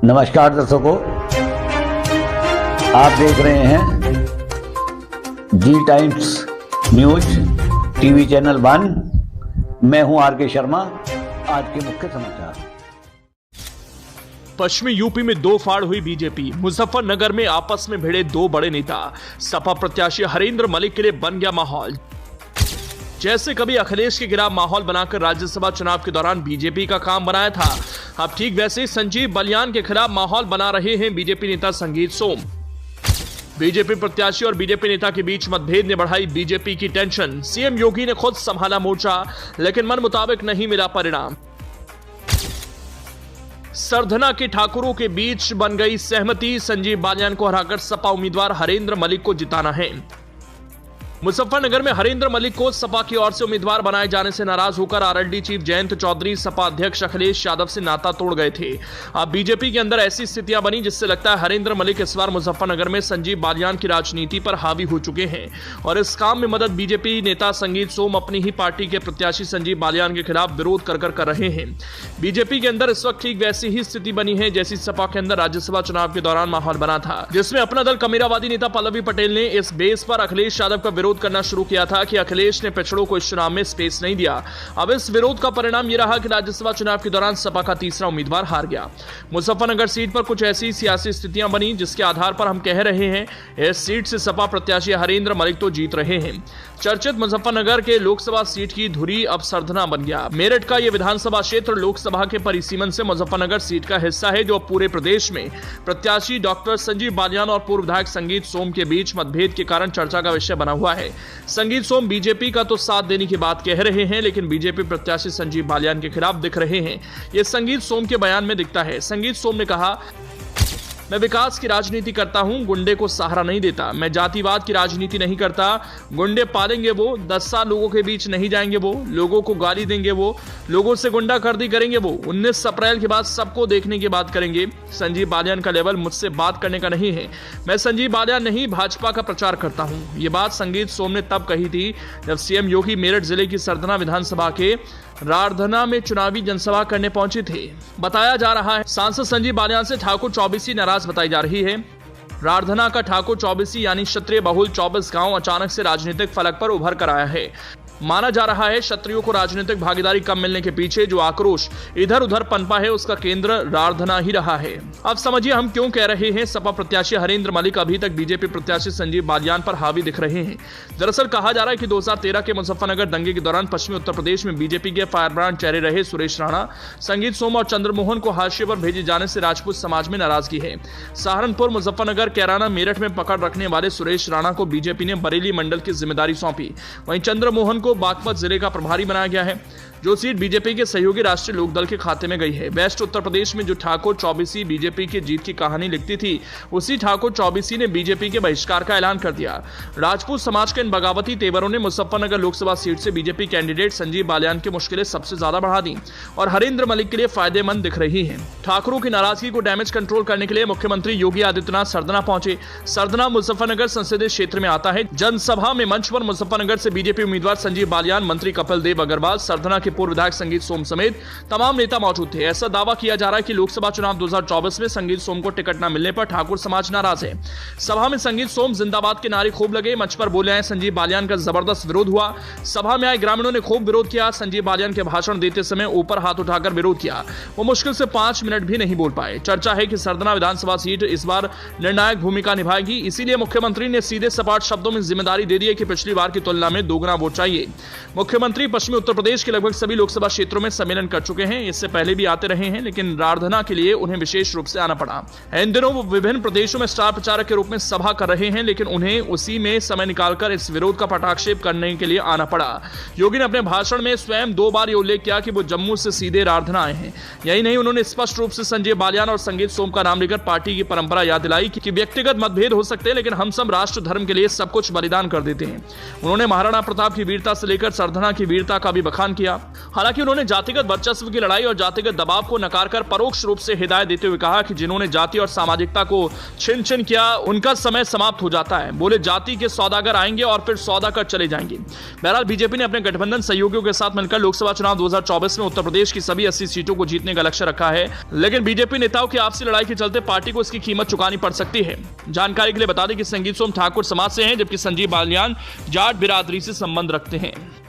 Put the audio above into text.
नमस्कार दर्शकों, आप देख रहे हैं जी टाइम्स न्यूज टीवी चैनल 1। मैं हूं आर.के. शर्मा। आज के मुख्य समाचार। पश्चिमी यूपी में दो फाड़ हुई बीजेपी। मुजफ्फरनगर में आपस में भिड़े दो बड़े नेता। सपा प्रत्याशी हरेंद्र मलिक के लिए बन गया माहौल। जैसे कभी अखिलेश के खिलाफ माहौल बनाकर राज्यसभा चुनाव के दौरान बीजेपी का काम बनाया था, अब ठीक वैसे ही संजीव बालियान के खिलाफ माहौल बना रहे हैं बीजेपी नेता संगीत सोम। बीजेपी प्रत्याशी और बीजेपी नेता के बीच मतभेद ने बढ़ाई बीजेपी की टेंशन। सीएम योगी ने खुद संभाला मोर्चा, लेकिन मन मुताबिक नहीं मिला परिणाम। सरधना के ठाकुरों के बीच बन गई सहमति। संजीव बालियान को हराकर सपा उम्मीदवार हरेंद्र मलिक को जिताना है। मुजफ्फरनगर में हरेंद्र मलिक को सपा की ओर से उम्मीदवार बनाए जाने से नाराज होकर आरएलडी चीफ जयंत चौधरी सपा अध्यक्ष अखिलेश यादव से नाता तोड़ गए थे। अब बीजेपी के अंदर ऐसी स्थितियां बनी जिससे लगता है हरेंद्र मलिक इस बार मुजफ्फरनगर में संजीव बालियान की राजनीति पर हावी हो चुके हैं और इस काम में मदद बीजेपी नेता संगीत सोम अपनी ही पार्टी के प्रत्याशी संजीव बालियान के खिलाफ विरोध कर रहे हैं। बीजेपी के अंदर इस वक्त ठीक वैसी ही स्थिति बनी है जैसी सपा के अंदर राज्यसभा चुनाव के दौरान माहौल बना था, जिसमें अपना दल कमेरावादी नेता पल्लवी पटेल ने इस बेस पर अखिलेश यादव का विरोध करना शुरू किया था कि अखिलेश ने पिछड़ों को इस चुनाव में स्पेस नहीं दिया। अब इस विरोध का परिणाम यह रहा कि राज्यसभा चुनाव के दौरान सपा का तीसरा उम्मीदवार हार गया। मुजफ्फरनगर सीट पर कुछ ऐसी सियासी स्थितियां बनी जिसके आधार पर हम कह रहे हैं इस सीट से सपा प्रत्याशी हरेंद्र मलिक तो जीत रहे हैं। चर्चित मुजफ्फरनगर के लोकसभा सीट की धुरी अब सरधना बन गया। मेरठ का यह विधानसभा क्षेत्र लोकसभा के परिसीमन से मुजफ्फरनगर सीट का हिस्सा है, जो पूरे प्रदेश में प्रत्याशी डॉक्टर संजीव बालियान और पूर्व विधायक संगीत सोम के बीच मतभेद के कारण चर्चा का विषय बना हुआ है। संगीत सोम बीजेपी का तो साथ देने की बात कह रहे हैं, लेकिन बीजेपी प्रत्याशी संजीव बालियान के खिलाफ दिख रहे हैं। यह संगीत सोम के बयान में दिखता है। संगीत सोम ने कहा, मैं विकास की राजनीति करता हूं, गुंडे को सहारा नहीं देता। मैं जातिवाद की राजनीति नहीं करता। गुंडे पालेंगे वो, 10 साल लोगों के बीच नहीं जाएंगे वो, लोगों को गाली देंगे वो, लोगों से गुंडागर्दी करेंगे वो, 19 अप्रैल के बाद सबको देखने की बात करेंगे। संजीव बालियान का लेवल मुझसे बात करने का नहीं है। मैं संजीव बालियान नहीं, भाजपा का प्रचार करता हूं। ये बात संगीत सोम ने तब कही थी जब सीएम योगी मेरठ जिले की सरधना विधानसभा के रारधना में चुनावी जनसभा करने पहुंचे थे। बताया जा रहा है सांसद संजीव बालियान से ठाकुर चौबीसी नाराज बताई जा रही है। रारधना का ठाकुर चौबीसी यानी क्षत्रिय बहुल 24 गांव अचानक से राजनीतिक फलक पर उभर कर आया है। माना जा रहा है क्षत्रियों को राजनीतिक भागीदारी कम मिलने के पीछे जो आक्रोश इधर उधर पनपा है उसका केंद्र रारधना ही रहा है। अब समझिए हम क्यों कह रहे हैं सपा प्रत्याशी हरेंद्र मलिक अभी तक बीजेपी प्रत्याशी संजीव बालियान पर हावी दिख रहे हैं। दरअसल कहा जा रहा है कि 2013 के मुजफ्फरनगर दंगे के दौरान पश्चिमी उत्तर प्रदेश में बीजेपी के फायरब्रांड चेहरे रहे सुरेश राणा, संगीत सोम और चंद्रमोहन को हाशिए पर भेजे जाने से राजपूत समाज में नाराजगी है। सहारनपुर, मुजफ्फरनगर, कैराना, मेरठ में पकड़ रखने वाले सुरेश राणा को बीजेपी ने बरेली मंडल की जिम्मेदारी सौंपी। वहीं चंद्रमोहन को बागपत जिले का प्रभारी बनाया गया है, जो सीट बीजेपी के सहयोगी राष्ट्रीय लोकदल के खाते में गई है। वेस्ट उत्तर प्रदेश में जो ठाकुर चौबीसी बीजेपी की जीत की कहानी लिखती थी, उसी ठाकुर चौबीसी ने बीजेपी के बहिष्कार का ऐलान कर दिया। राजपूत समाज के इन बगावती तेवरों ने मुजफ्फरनगर लोकसभा सीट से बीजेपी कैंडिडेट संजीव बालियान की मुश्किलें सबसे ज्यादा बढ़ा दी और हरेंद्र मलिक के लिए फायदेमंद दिख रही है। ठाकुरों की नाराजगी को डैमेज कंट्रोल करने के लिए मुख्यमंत्री योगी आदित्यनाथ सरधना पहुंचे। सरधना मुजफ्फरनगर संसदीय क्षेत्र में आता है। जनसभा में मंच पर मुजफ्फरनगर से बीजेपी उम्मीदवार संजीव बालियान, मंत्री कपिल देव अग्रवाल, सरधना के पूर्व विधायक संगीत सोम समेत तमाम नेता मौजूद थे। ऐसा दावा किया जा रहा है कि लोकसभा चुनाव 2024 में संगीत सोम को टिकट न मिलने पर ठाकुर समाज नाराज है। सभा में संगीत सोम जिंदाबाद के नारे खूब लगे। मंच पर बोले आए संजीव बालियान का जबरदस्त विरोध हुआ। सभा में आए ग्रामीणों ने खूब विरोध किया। संजीव बालियान के भाषण देते समय ऊपर हाथ उठाकर विरोध किया। वो मुश्किल से 5 मिनट भी नहीं बोल पाए। चर्चा है कि सरधना विधानसभा सीट इस बार निर्णायक भूमिका निभाएगी, इसीलिए मुख्यमंत्री ने सीधे सपाट शब्दों में जिम्मेदारी दे दी है कि पिछली बार की तुलना में दोगुना वोट चाहिए। मुख्यमंत्री पश्चिमी उत्तर प्रदेश के लगभग सभी लोकसभा क्षेत्रों में सम्मेलन कर चुके हैं। इससे पहले भी आते रहे हैं, लेकिन रारधना के लिए उन्हें विशेष रूप से आना पड़ा। इन दिनों वो विभिन्न प्रदेशों में स्टार प्रचारक के रूप में सभा कर रहे हैं, लेकिन उन्हें उसी में समय निकालकर इस विरोध का पटाक्षेप करने के लिए आना पड़ा। योगी ने अपने भाषण में स्वयं 2 बार यह उल्लेख किया कि वो जम्मू से सीधे रारधना आए हैं। यही नहीं, उन्होंने स्पष्ट रूप से संजीव बालियान और संगीत सोम का नाम लेकर पार्टी की परंपरा याद दिलाई कि व्यक्तिगत मतभेद हो सकते हैं, लेकिन हम सब राष्ट्र धर्म के लिए सब कुछ बलिदान कर देते हैं। उन्होंने महाराणा प्रताप की वीरता से लेकर सरधना की वीरता का भी बखान किया। हालांकि उन्होंने जातिगत वर्चस्व की लड़ाई और जातिगत दबाव को नकार कर परोक्ष रूप से हिदायत देते हुए कहा कि जिन्होंने जाति और सामाजिकता को छिन छिन किया उनका समय समाप्त हो जाता है। बोले जाति के सौदागर आएंगे और फिर सौदा कर चले जाएंगे। बहरहाल बीजेपी ने अपने गठबंधन सहयोगियों के साथ मिलकर लोकसभा चुनाव 2024 में उत्तर प्रदेश की सभी 80 सीटों को जीतने का लक्ष्य रखा है, लेकिन बीजेपी नेताओं की आपसी लड़ाई के चलते पार्टी को इसकी कीमत चुकानी पड़ सकती है। जानकारी के लिए बता दें कि संगीत सोम ठाकुर समाज से हैं, जबकि संजीव बालियान जाट बिरादरी से संबंध रखते हैं।